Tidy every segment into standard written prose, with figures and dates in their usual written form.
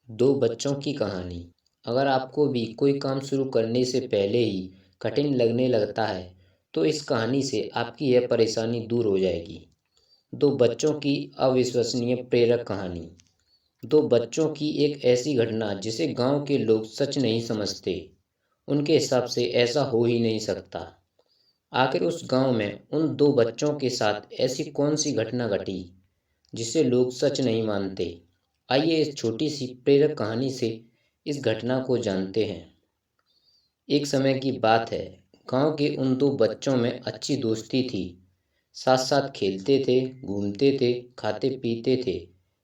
दो बच्चों की कहानी। अगर आपको भी कोई काम शुरू करने से पहले ही कठिन लगने लगता है तो इस कहानी से आपकी यह परेशानी दूर हो जाएगी। दो बच्चों की अविश्वसनीय प्रेरक कहानी। दो बच्चों की एक ऐसी घटना जिसे गांव के लोग सच नहीं समझते। उनके हिसाब से ऐसा हो ही नहीं सकता। आखिर उस गांव में उन दो बच्चों के साथ ऐसी कौन सी घटना घटी जिसे लोग सच नहीं मानते। आइए इस छोटी सी प्रेरक कहानी से इस घटना को जानते हैं। एक समय की बात है। गांव के उन दो बच्चों में अच्छी दोस्ती थी। साथ साथ खेलते थे, घूमते थे, खाते पीते थे।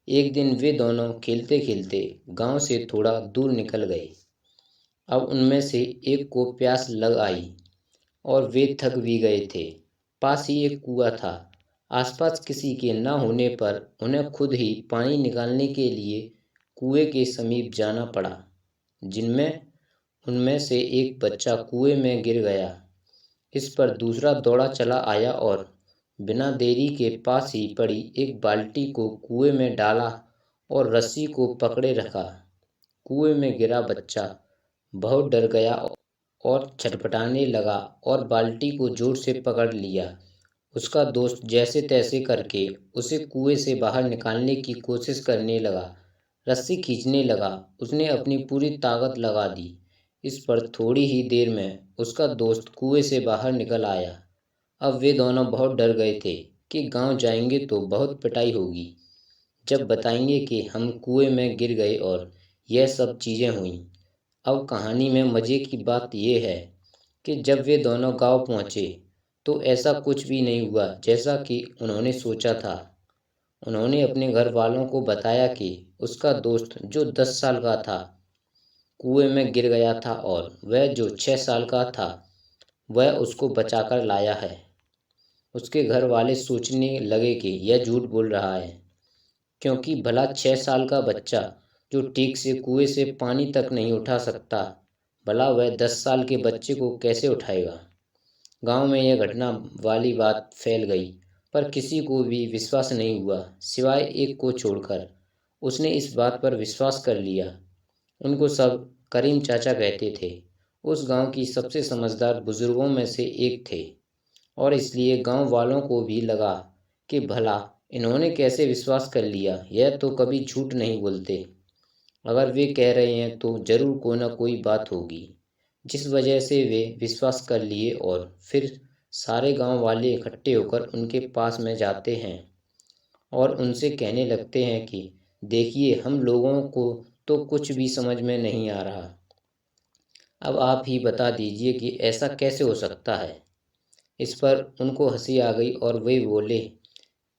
एक दिन वे दोनों खेलते खेलते गांव से थोड़ा दूर निकल गए। अब उनमें से एक को प्यास लग आई और वे थक भी गए थे। पास ही एक कुआं था। आसपास किसी के न होने पर उन्हें खुद ही पानी निकालने के लिए कुएं के समीप जाना पड़ा। जिनमें उनमें से एक बच्चा कुएं में गिर गया। इस पर दूसरा दौड़ा चला आया और बिना देरी के पास ही पड़ी एक बाल्टी को कुएं में डाला और रस्सी को पकड़े रखा। कुएं में गिरा बच्चा बहुत डर गया और छटपटाने लगा और बाल्टी को जोर से पकड़ लिया। उसका दोस्त जैसे तैसे करके उसे कुएं से बाहर निकालने की कोशिश करने लगा। रस्सी खींचने लगा, उसने अपनी पूरी ताकत लगा दी। इस पर थोड़ी ही देर में उसका दोस्त कुएं से बाहर निकल आया। अब वे दोनों बहुत डर गए थे कि गांव जाएंगे तो बहुत पिटाई होगी जब बताएंगे कि हम कुएं में गिर गए और यह सब चीज़ें हुईं। अब कहानी में मज़े की बात यह है कि जब वे दोनों गांव पहुंचे तो ऐसा कुछ भी नहीं हुआ जैसा कि उन्होंने सोचा था। उन्होंने अपने घर वालों को बताया कि उसका दोस्त जो 10 साल का था कुएं में गिर गया था और वह जो 6 साल का था वह उसको बचाकर लाया है। उसके घर वाले सोचने लगे कि यह झूठ बोल रहा है, क्योंकि भला 6 साल का बच्चा जो ठीक से कुएं से पानी तक नहीं उठा सकता, भला वह 10 साल के बच्चे को कैसे उठाएगा। गांव में यह घटना वाली बात फैल गई, पर किसी को भी विश्वास नहीं हुआ सिवाय एक को छोड़कर। उसने इस बात पर विश्वास कर लिया। उनको सब करीम चाचा कहते थे। उस गांव की सबसे समझदार बुजुर्गों में से एक थे और इसलिए गांव वालों को भी लगा कि भला इन्होंने कैसे विश्वास कर लिया, यह तो कभी झूठ नहीं बोलते। अगर वे कह रहे हैं तो जरूर कोई ना कोई बात होगी जिस वजह से वे विश्वास कर लिए। और फिर सारे गांव वाले इकट्ठे होकर उनके पास में जाते हैं और उनसे कहने लगते हैं कि देखिए, हम लोगों को तो कुछ भी समझ में नहीं आ रहा। अब आप ही बता दीजिए कि ऐसा कैसे हो सकता है। इस पर उनको हंसी आ गई और वे बोले,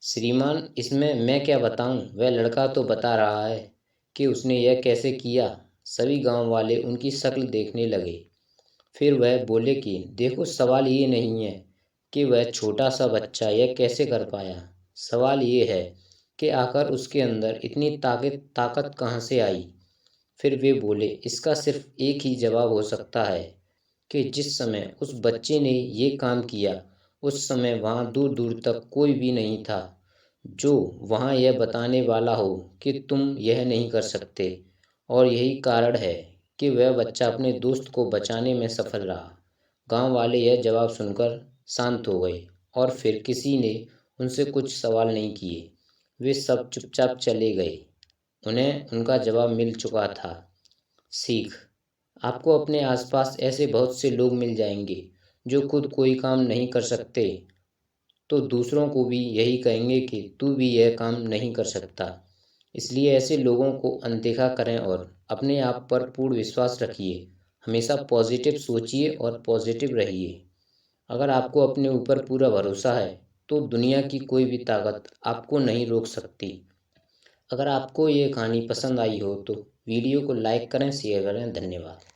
श्रीमान, इसमें मैं क्या बताऊं, वह लड़का तो बता रहा है कि उसने यह कैसे किया। सभी गांव वाले उनकी शक्ल देखने लगे। फिर वह बोले कि देखो, सवाल ये नहीं है कि वह छोटा सा बच्चा यह कैसे कर पाया। सवाल ये है कि आखिर उसके अंदर इतनी ताकत कहाँ से आई। फिर वे बोले, इसका सिर्फ एक ही जवाब हो सकता है कि जिस समय उस बच्चे ने ये काम किया उस समय वहाँ दूर दूर तक कोई भी नहीं था जो वहाँ यह बताने वाला हो कि तुम यह नहीं कर सकते। और यही कारण है कि वह बच्चा अपने दोस्त को बचाने में सफल रहा। गांव वाले यह जवाब सुनकर शांत हो गए और फिर किसी ने उनसे कुछ सवाल नहीं किए। वे सब चुपचाप चले गए। उन्हें उनका जवाब मिल चुका था। सीख। आपको अपने आसपास ऐसे बहुत से लोग मिल जाएंगे जो खुद कोई काम नहीं कर सकते तो दूसरों को भी यही कहेंगे कि तू भी यह काम नहीं कर सकता। इसलिए ऐसे लोगों को अनदेखा करें और अपने आप पर पूर्ण विश्वास रखिए। हमेशा पॉजिटिव सोचिए और पॉजिटिव रहिए। अगर आपको अपने ऊपर पूरा भरोसा है तो दुनिया की कोई भी ताकत आपको नहीं रोक सकती। अगर आपको ये कहानी पसंद आई हो तो वीडियो को लाइक करें, शेयर करें। धन्यवाद।